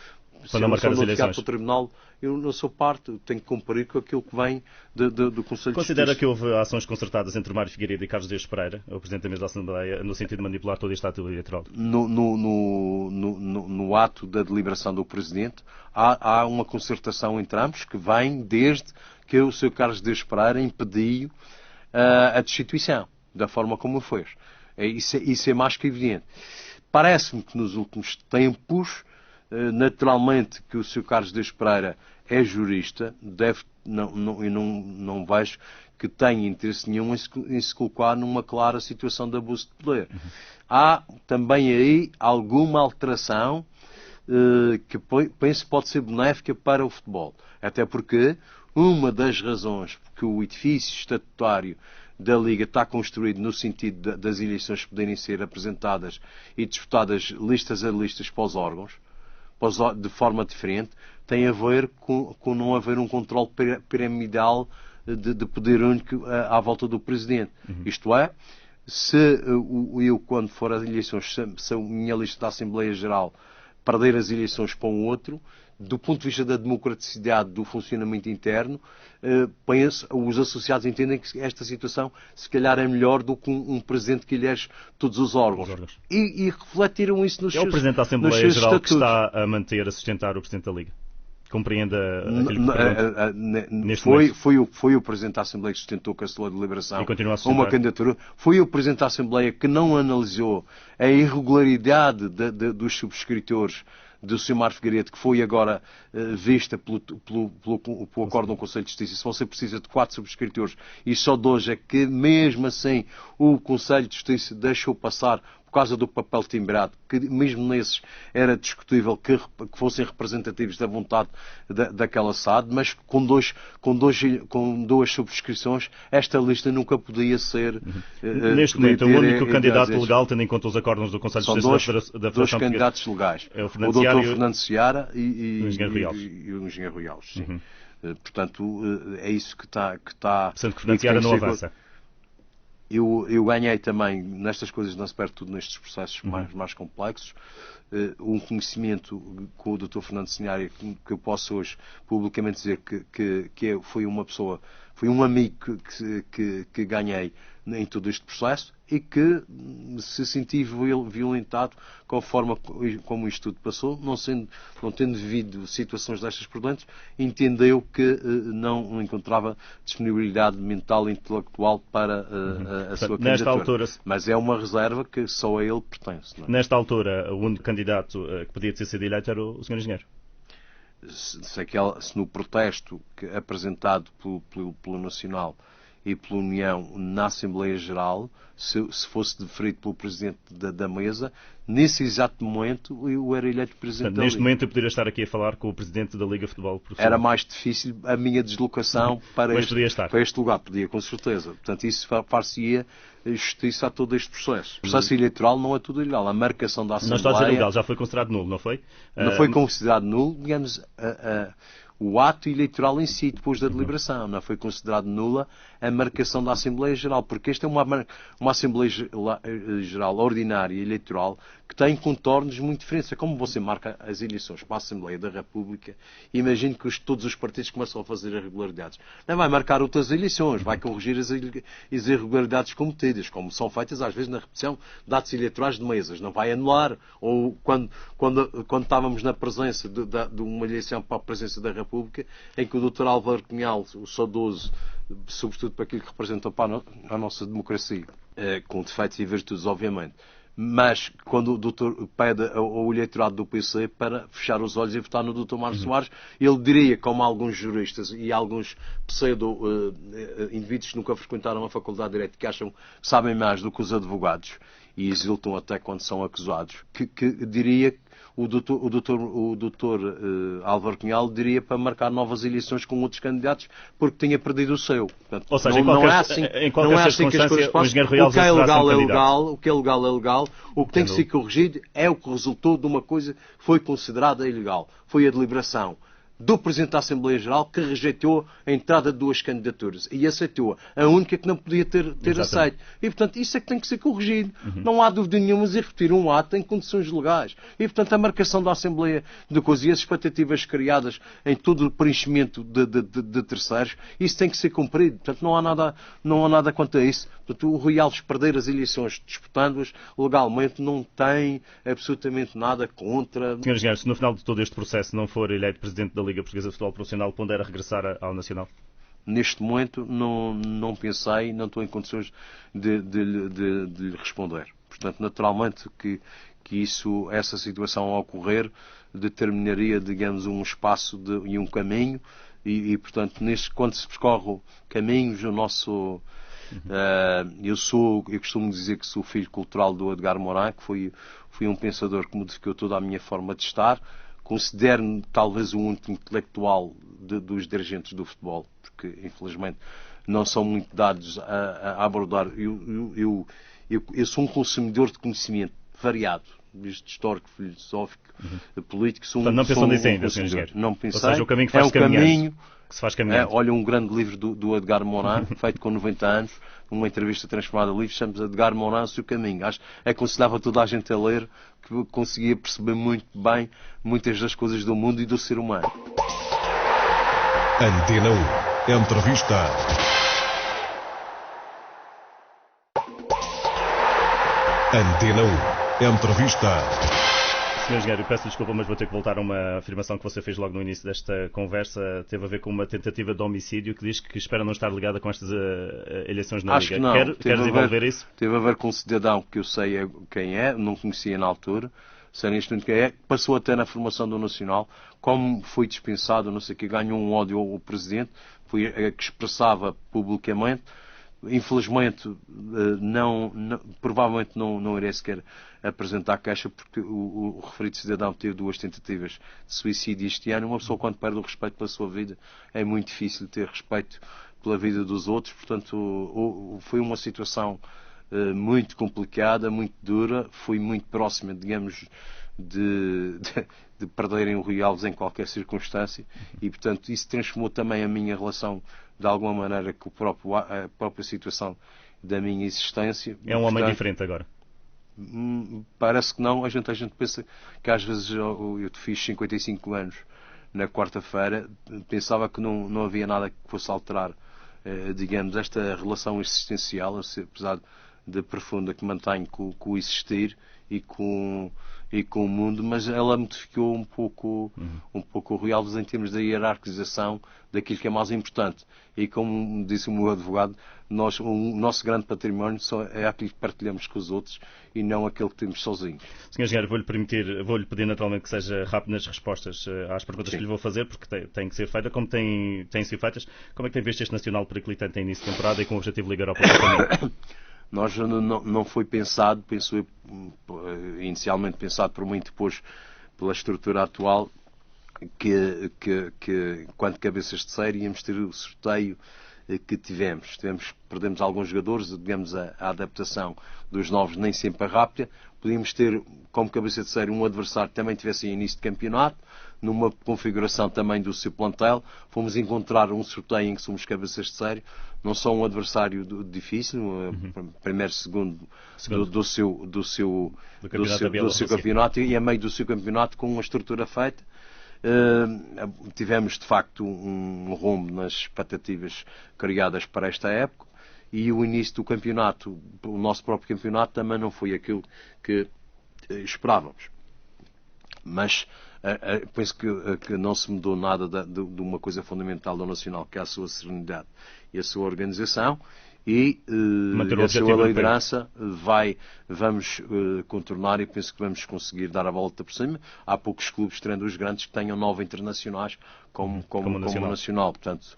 Se para não marcar as eleições. Para o Tribunal, eu não sou parte, tenho que cumprir com aquilo que vem do Conselho de Justiça. Considera que houve ações concertadas entre Mário Figueiredo e Carlos Dias Pereira, o Presidente da Mesa da Assembleia, no sentido de manipular todo este ato eleitoral? No ato da deliberação do Presidente, há uma concertação entre ambos que vem desde que o Sr. Carlos Dias Pereira impediu a destituição, da forma como fez. Isso é mais que evidente. Parece-me que nos últimos tempos, naturalmente que o Sr. Carlos Dias Pereira é jurista, não vejo que tenha interesse nenhum em se colocar numa clara situação de abuso de poder. Há também aí alguma alteração que penso pode ser benéfica para o futebol. Até porque uma das razões porque o edifício estatutário da Liga está construído no sentido das eleições poderem ser apresentadas e disputadas listas a listas para os órgãos, de forma diferente, tem a ver com não haver um controle piramidal de poder único à volta do Presidente. Isto é, se eu, quando for às eleições, se a minha lista da Assembleia Geral perder as eleições para um outro, do ponto de vista da democraticidade do funcionamento interno, os associados entendem que esta situação se calhar é melhor do que um Presidente que elege todos os órgãos. E refletiram isso nos seus estatutos. É o Presidente da Assembleia Geral que está a manter, a sustentar o Presidente da Liga? Compreende foi o Presidente da Assembleia que sustentou com a sua deliberação uma candidatura. Foi o Presidente da Assembleia que não analisou a irregularidade dos subscritores do Sr. Mário Figueiredo, que foi agora vista pelo acordo do Conselho de Justiça. Se vão ser precisas de 4 subscritores e só 2 é que, mesmo assim, o Conselho de Justiça deixou passar por causa do papel timbrado, que mesmo nesses era discutível que fossem representativos da vontade daquela SAD, mas com duas subscrições, esta lista nunca podia ser... Neste momento, o único candidato legal, tendo em conta os acordos do Conselho de Justiça da Federação dois candidatos legais. É o Dr. Fernando Seara e o Engenheiro Rui Alves. Sim. Portanto, é isso que está... Portanto, que Fernando Seara não avança. Eu ganhei também, nestas coisas não se perde tudo, nestes processos mais complexos, um conhecimento com o Dr. Fernando Seara que eu posso hoje publicamente dizer que foi uma pessoa, foi um amigo que ganhei em todo este processo e que se sentiu violentado com a forma como isto tudo passou, não tendo vivido situações destas por dentro, entendeu que não encontrava disponibilidade mental e intelectual para a sua candidatura. Mas é uma reserva que só a ele pertence. Não é? Nesta altura, o único candidato que podia ter sido eleito era o Sr. Engenheiro. Se no protesto apresentado pelo Nacional e pela União na Assembleia Geral, se fosse deferido pelo Presidente da Mesa, nesse exato momento eu era eleito Presidente da Liga. Neste momento eu poderia estar aqui a falar com o Presidente da Liga de Futebol Profissional. Era mais difícil a minha deslocação para este lugar. Podia, com certeza. Portanto, isso far-se-ia justiça a todo este processo. O processo eleitoral não é tudo ilegal. A marcação da Assembleia... Não está a dizer ilegal, já foi considerado nulo, não foi? Não foi considerado nulo, digamos... O ato eleitoral em si, depois da deliberação, não foi considerado nula a marcação da Assembleia Geral, porque esta é uma Assembleia Geral ordinária eleitoral que tem contornos muito diferentes. É como você marca as eleições para a Assembleia da República, imagino que todos os partidos começam a fazer irregularidades. Não vai marcar outras eleições, vai corrigir as irregularidades cometidas, como são feitas às vezes na repetição de atos eleitorais de mesas. Não vai anular, ou quando estávamos na presença de uma eleição para a presença da República, em que o Dr. Álvaro Cunhal, o saudoso, sobretudo para aquilo que representa para a nossa democracia, com defeitos e virtudes, obviamente, mas quando o doutor pede ao eleitorado do PC para fechar os olhos e votar no Dr. Mário Soares, ele diria, como alguns juristas e alguns pseudo-indivíduos que nunca frequentaram a Faculdade de Direito, que acham que sabem mais do que os advogados e exultam até quando são acusados, que diria o doutor Álvaro Cunhal diria para marcar novas eleições com outros candidatos porque tinha perdido o seu. Portanto, ou seja, não é assim que as coisas passam. O que é legal é legal, o que é legal é legal, o que tem que ser corrigido é o que resultou de uma coisa que foi considerada ilegal. Foi a deliberação do Presidente da Assembleia Geral que rejeitou a entrada de 2 candidaturas e aceitou a única que não podia ter aceito. E, portanto, isso é que tem que ser corrigido. Não há dúvida nenhuma de repetir um ato em condições legais. E, portanto, a marcação da Assembleia de coisas e as expectativas criadas em todo o preenchimento de terceiros, isso tem que ser cumprido. Portanto, não há nada quanto a isso. Portanto, o Rui Alves perder as eleições disputando-as legalmente não tem absolutamente nada contra. Sr. Engenheiro, se no final de todo este processo não for eleito Presidente da Liga Portuguesa de Futebol Profissional, pondera regressar ao Nacional? Neste momento não pensei, não estou em condições de lhe responder. Portanto, naturalmente que essa situação ao ocorrer determinaria, digamos, um espaço e um caminho e portanto, quando se percorre caminhos, o nosso... eu costumo dizer que sou filho cultural do Edgar Morin, que foi um pensador que modificou toda a minha forma de estar. Considero-me talvez o único intelectual dos dirigentes do futebol, porque infelizmente não são muito dados a abordar. Eu sou um consumidor de conhecimento variado, histórico, filosófico, político. Portanto, não pensou nisso ainda, Sr. Engenheiro? Não pensei. Ou seja, o caminho que faz caminho. Que se faz caminhando. Olha um grande livro do Edgar Morin, feito com 90 anos, numa entrevista transformada em livro, chama-se Edgar Morin, o seu caminho. Aconselhava toda a gente a ler, que conseguia perceber muito bem muitas das coisas do mundo e do ser humano. Antena 1. Entrevista. Antena 1. Entrevista. Sr. Engenheiro, peço desculpa, mas vou ter que voltar a uma afirmação que você fez logo no início desta conversa. Teve a ver com uma tentativa de homicídio que diz que espera não estar ligada com estas eleições na Liga. Acho que não. Quer desenvolver isso? Teve a ver com um cidadão que eu sei quem é, não conhecia na altura, sei neste momento quem é, passou até na formação do Nacional, como foi dispensado, não sei o que, ganhou um ódio ao Presidente, que expressava publicamente. Infelizmente, provavelmente não irei sequer apresentar queixa, porque o referido cidadão teve 2 tentativas de suicídio este ano. Uma pessoa, quando perde o respeito pela sua vida, é muito difícil ter respeito pela vida dos outros. Portanto, foi uma situação muito complicada, muito dura. Foi muito próxima, digamos, de perderem o Rui Alves em qualquer circunstância e, portanto, isso transformou também a minha relação de alguma maneira com a própria situação da minha existência. É um homem diferente agora? Parece que não. A gente pensa que às vezes eu fiz 55 anos na quarta-feira, pensava que não havia nada que fosse alterar, digamos, esta relação existencial, apesar de profunda, que mantenho com o existir e com o mundo, mas ela modificou um pouco o Rui Alves em termos da hierarquização daquilo que é mais importante. E como disse o meu advogado, o nosso grande património é aquilo que partilhamos com os outros e não aquele que temos sozinhos. Sr. Engenheiro, vou-lhe pedir naturalmente que seja rápido nas respostas às perguntas que lhe vou fazer, porque têm que ser feitas, como têm sido feitas. Como é que tem visto este Nacional periclitante em início de temporada e com o objetivo de Liga Europa para o caminho? Nós não foi pensado, inicialmente pensado por mim, depois pela estrutura atual, que quanto cabeças de série íamos ter o sorteio que perdemos alguns jogadores, digamos, a adaptação dos novos nem sempre é rápida. Podíamos ter como cabeça de série um adversário que também tivesse em início de campeonato, numa configuração também do seu plantel. Fomos encontrar um sorteio em que somos cabeças de série, não só um adversário difícil, primeiro, segundo do seu campeonato e a meio do seu campeonato com uma estrutura feita. Tivemos de facto um rombo nas expectativas criadas para esta época e o início do campeonato, o nosso próprio campeonato, também não foi aquilo que esperávamos. Mas penso que não se mudou nada de uma coisa fundamental do Nacional, que é a sua serenidade e a sua organização, e a sua liderança vamos contornar, e penso que vamos conseguir dar a volta por cima. Há poucos clubes, tirando os grandes, que tenham 9 internacionais como nacional. Portanto,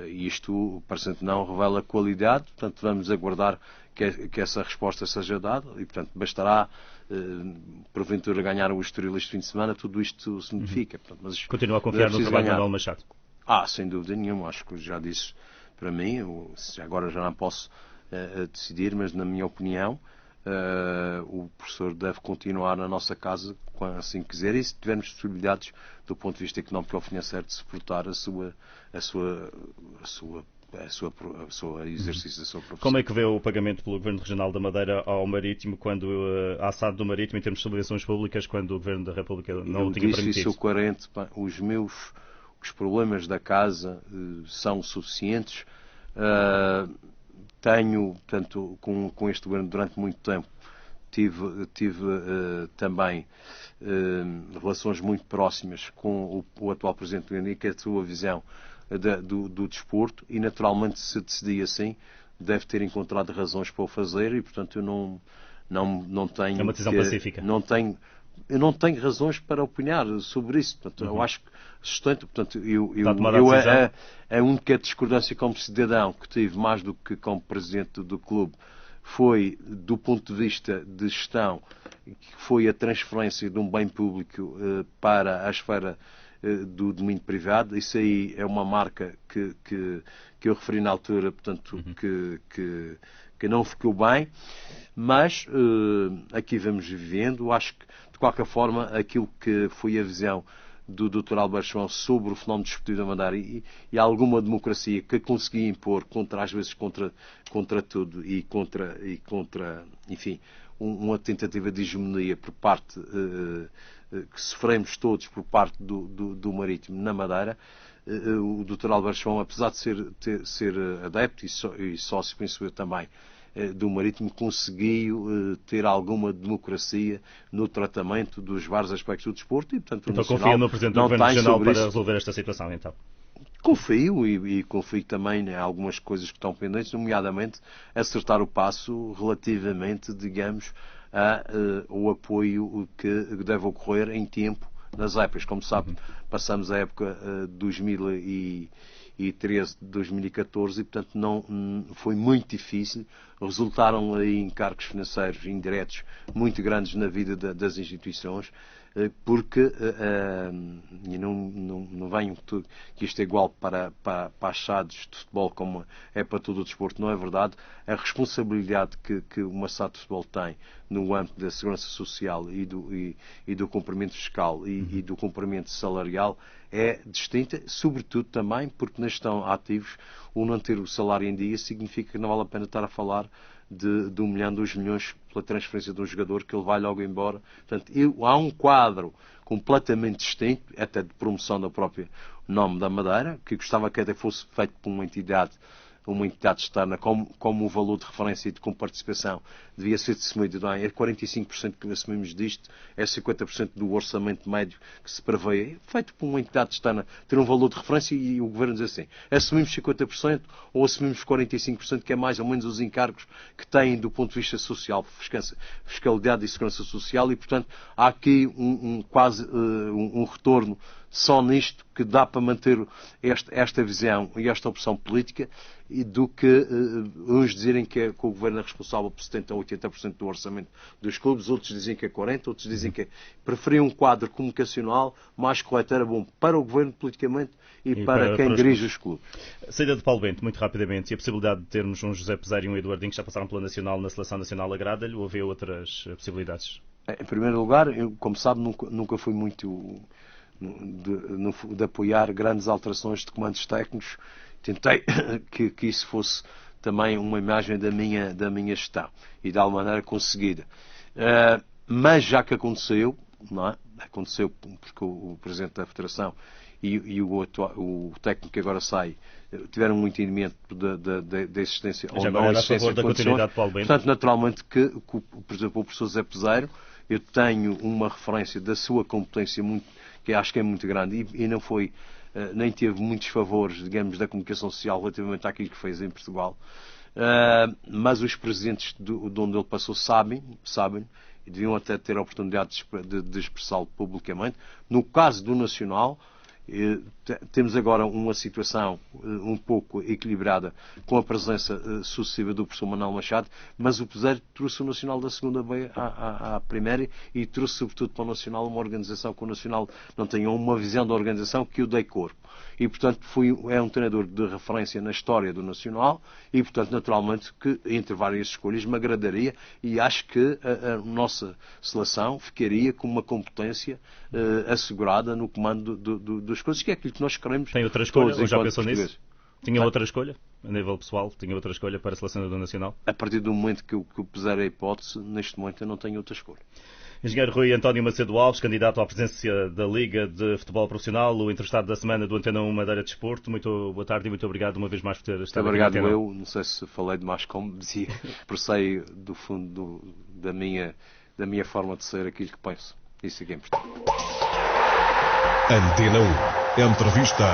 isto, parecendo não, revela qualidade. Portanto, vamos aguardar que essa resposta seja dada e, portanto, bastará porventura ganhar o Estoril este fim de semana. Tudo isto significa. Portanto, mas continua a confiar no trabalho de Manuel Machado? Sem dúvida nenhuma. Acho que já disse para mim, agora já não posso decidir, mas na minha opinião o professor deve continuar na nossa casa assim quiser, e se tivermos possibilidades do ponto de vista económico ou financeiro de suportar a sua exercício da sua profissão. Como é que vê o pagamento pelo Governo Regional da Madeira ao Marítimo, à SAD do Marítimo, em termos de subvenções públicas, quando o Governo da República não o tinha permitido? Isso, 40, os problemas da casa são suficientes. Tenho, portanto, com este governo durante muito tempo, tive também relações muito próximas com o atual Presidente do governo, que é a sua visão do desporto, e naturalmente, se decidi assim, deve ter encontrado razões para o fazer, e portanto eu não tenho... É uma decisão pacífica. Eu não tenho razões para opinar sobre isso. Portanto, eu acho que sustento. Portanto, a única discordância como cidadão que tive, mais do que como presidente do clube, foi do ponto de vista de gestão, que foi a transferência de um bem público para a esfera do domínio privado. Isso aí é uma marca que eu referi na altura, portanto, que não ficou bem. Mas aqui vamos vivendo. Acho que, de qualquer forma, aquilo que foi a visão do Dr. Alberto João sobre o fenómeno desportivo da Madeira e alguma democracia que conseguia impor às vezes contra tudo e contra enfim, uma tentativa de hegemonia por parte que sofremos todos por parte do Marítimo na Madeira. O Dr. Alberto João, apesar de ser adepto e sócio, penso eu também, do Marítimo, conseguiu ter alguma democracia no tratamento dos vários aspectos do desporto, e portanto então confia no Presidente do Governo Regional para resolver esta situação, então? Confio, e confio também em algumas coisas que estão pendentes, nomeadamente acertar o passo relativamente, digamos, ao apoio que deve ocorrer em tempo nas épocas. Como sabe, passamos a época 2013, 2014, e portanto não foi muito difícil. Resultaram aí encargos financeiros indiretos muito grandes na vida das instituições, porque e não venham que isto é igual para as SADs de futebol como é para todo o desporto, não é verdade. A responsabilidade que uma SAD de futebol tem no âmbito da segurança social e do cumprimento fiscal e do cumprimento salarial é distinta, sobretudo também porque na gestão ativos o não ter o salário em dia significa que não vale a pena estar a falar de 1 milhão, 2 milhões pela transferência de um jogador que ele vai logo embora. Portanto, há um quadro completamente distinto, até de promoção do próprio nome da Madeira, que gostava que até fosse feito por uma entidade externa, como o valor de referência e de comparticipação devia ser assumido. É 45% que assumimos disto, é 50% do orçamento médio que se prevê, feito por uma entidade externa, ter um valor de referência, e o Governo diz assim: assumimos 50% ou assumimos 45%, que é mais ou menos os encargos que têm do ponto de vista social, fiscalidade e segurança social, e portanto há aqui quase um retorno só nisto que dá para manter esta visão e esta opção política, e do que uns dizerem que o Governo é responsável por 70% ou 80% do orçamento dos clubes, outros dizem que é 40%, outros dizem que preferiam um quadro comunicacional mais correto, era bom para o Governo politicamente e para quem dirige os clubes. Saída de Paulo Bento, muito rapidamente, e a possibilidade de termos um José Peseiro e um Eduardinho que já passaram pela Nacional, na Seleção Nacional, agrada-lhe, ou havia outras possibilidades? Em primeiro lugar, eu, como sabe, nunca fui muito de apoiar grandes alterações de comandos técnicos. Tentei que isso fosse também uma imagem da minha gestão, e de alguma maneira conseguida. Mas já que aconteceu, não é? Aconteceu porque o Presidente da Federação e o técnico que agora sai tiveram um entendimento da existência ou não existência de condições. Portanto, naturalmente que, por exemplo, o professor Zé Peseiro, eu tenho uma referência da sua competência que acho que é muito grande, e não foi, nem teve muitos favores, digamos, da comunicação social relativamente àquilo que fez em Portugal. mas os presidentes de onde ele passou sabem, e deviam até ter a oportunidade de expressá-lo publicamente. No caso do Nacional, temos agora uma situação um pouco equilibrada com a presença sucessiva do professor Manuel Machado, mas o Peseiro trouxe o Nacional da segunda B à primeira e trouxe sobretudo para o Nacional uma organização que o Nacional não tenha uma visão da organização que o dê corpo. E, portanto, é um treinador de referência na história do Nacional e, portanto, naturalmente, que entre várias escolhas me agradaria e acho que a nossa seleção ficaria com uma competência assegurada no comando das coisas, que é aquilo que nós queremos. Tem outra escolha? Ou já pensou nisso? Tinha outra escolha? A nível pessoal, tinha outra escolha para a seleção do Nacional? A partir do momento que eu puser a hipótese, neste momento eu não tenho outra escolha. Engenheiro Rui António Macedo Alves, candidato à presidência da Liga de Futebol Profissional, o entrevistado da semana do Antena 1 Madeira Desporto. Muito boa tarde e muito obrigado uma vez mais por ter estado aqui. Obrigado eu, não sei se falei demais, como dizia, por sei do fundo da minha forma de ser aquilo que penso. Isso é que é importante. Antena 1. Entrevista.